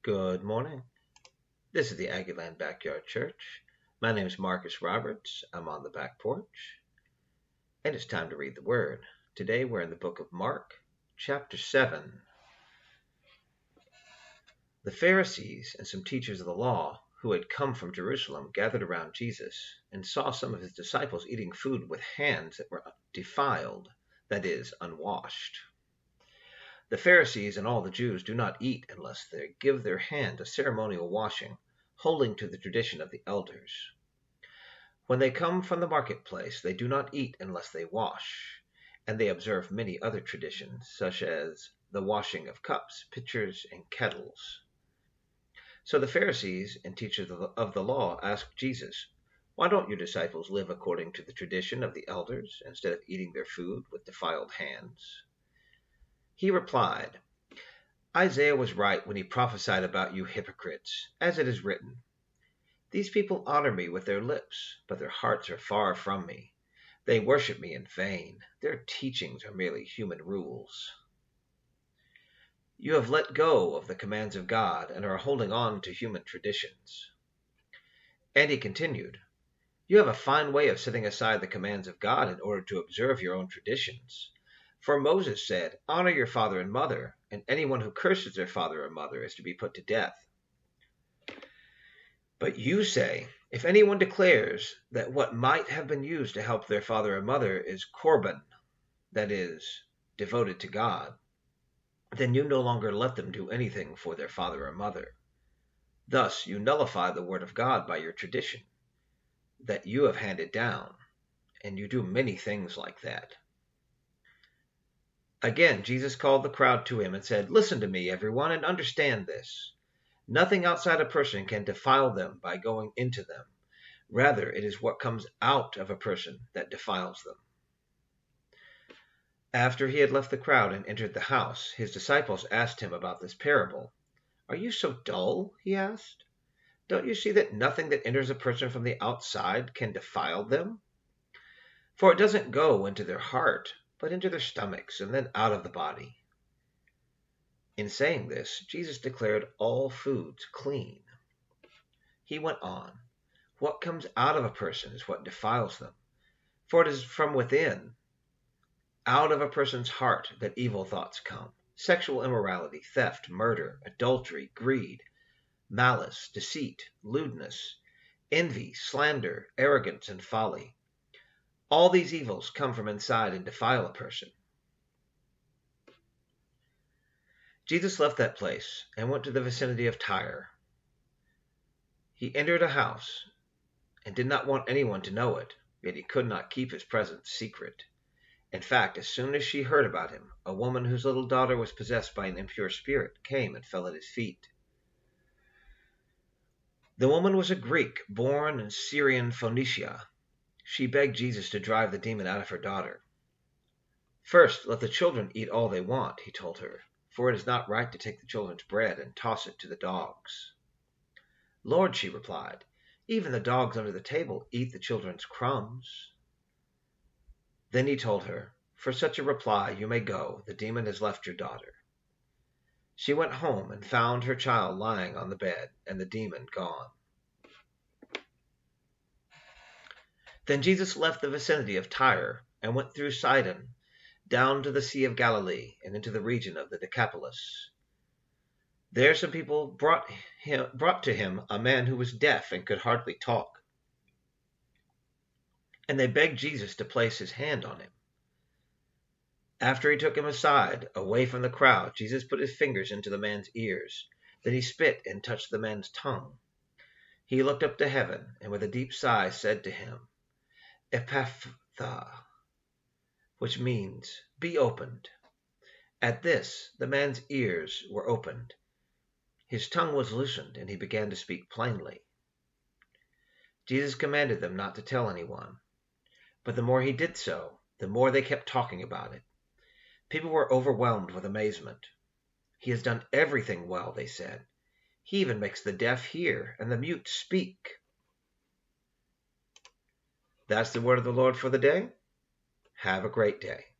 Good morning. This is the Aggieland Backyard Church. My name is Marcus Roberts. I'm on the back porch, and it's time to read the Word. Today we're in the book of Mark, chapter 7. The Pharisees and some teachers of the law who had come from Jerusalem gathered around Jesus and saw some of his disciples eating food with hands that were defiled, that is, unwashed. The Pharisees and all the Jews do not eat unless they give their hand a ceremonial washing, holding to the tradition of the elders. When they come from the marketplace, they do not eat unless they wash, and they observe many other traditions, such as the washing of cups, pitchers, and kettles. So the Pharisees and teachers of the law asked Jesus, "Why don't your disciples live according to the tradition of the elders instead of eating their food with defiled hands?" He replied, "Isaiah was right when he prophesied about you hypocrites, as it is written, 'These people honor me with their lips, but their hearts are far from me. They worship me in vain. Their teachings are merely human rules.' You have let go of the commands of God and are holding on to human traditions." And he continued, "You have a fine way of setting aside the commands of God in order to observe your own traditions. For Moses said, 'Honor your father and mother,' and anyone who curses their father or mother is to be put to death. But you say, if anyone declares that what might have been used to help their father or mother is korban, that is, devoted to God, then you no longer let them do anything for their father or mother. Thus you nullify the word of God by your tradition that you have handed down, and you do many things like that." Again, Jesus called the crowd to him and said, "Listen to me, everyone, and understand this. Nothing outside a person can defile them by going into them. Rather, it is what comes out of a person that defiles them." After he had left the crowd and entered the house, his disciples asked him about this parable. "Are you so dull?" he asked. "Don't you see that nothing that enters a person from the outside can defile them? For it doesn't go into their heart, but into their stomachs, and then out of the body." In saying this, Jesus declared all foods clean. He went on, "What comes out of a person is what defiles them, for it is from within, out of a person's heart, that evil thoughts come: sexual immorality, theft, murder, adultery, greed, malice, deceit, lewdness, envy, slander, arrogance, and folly. All these evils come from inside and defile a person." Jesus left that place and went to the vicinity of Tyre. He entered a house and did not want anyone to know it, yet he could not keep his presence secret. In fact, as soon as she heard about him, a woman whose little daughter was possessed by an impure spirit came and fell at his feet. The woman was a Greek born in Syrian Phoenicia. She begged Jesus to drive the demon out of her daughter. "First, let the children eat all they want," he told her, "for it is not right to take the children's bread and toss it to the dogs." "Lord," she replied, "even the dogs under the table eat the children's crumbs." Then he told her, "For such a reply you may go. The demon has left your daughter." She went home and found her child lying on the bed and the demon gone. Then Jesus left the vicinity of Tyre and went through Sidon, down to the Sea of Galilee and into the region of the Decapolis. There some people brought to him a man who was deaf and could hardly talk, and they begged Jesus to place his hand on him. After he took him aside, away from the crowd, Jesus put his fingers into the man's ears. Then he spit and touched the man's tongue. He looked up to heaven and with a deep sigh said to him, "Ephphatha," which means, "Be opened." At this, the man's ears were opened. His tongue was loosened, and he began to speak plainly. Jesus commanded them not to tell anyone. But the more he did so, the more they kept talking about it. People were overwhelmed with amazement. "He has done everything well," they said. "He even makes the deaf hear and the mute speak." That's the word of the Lord for the day. Have a great day.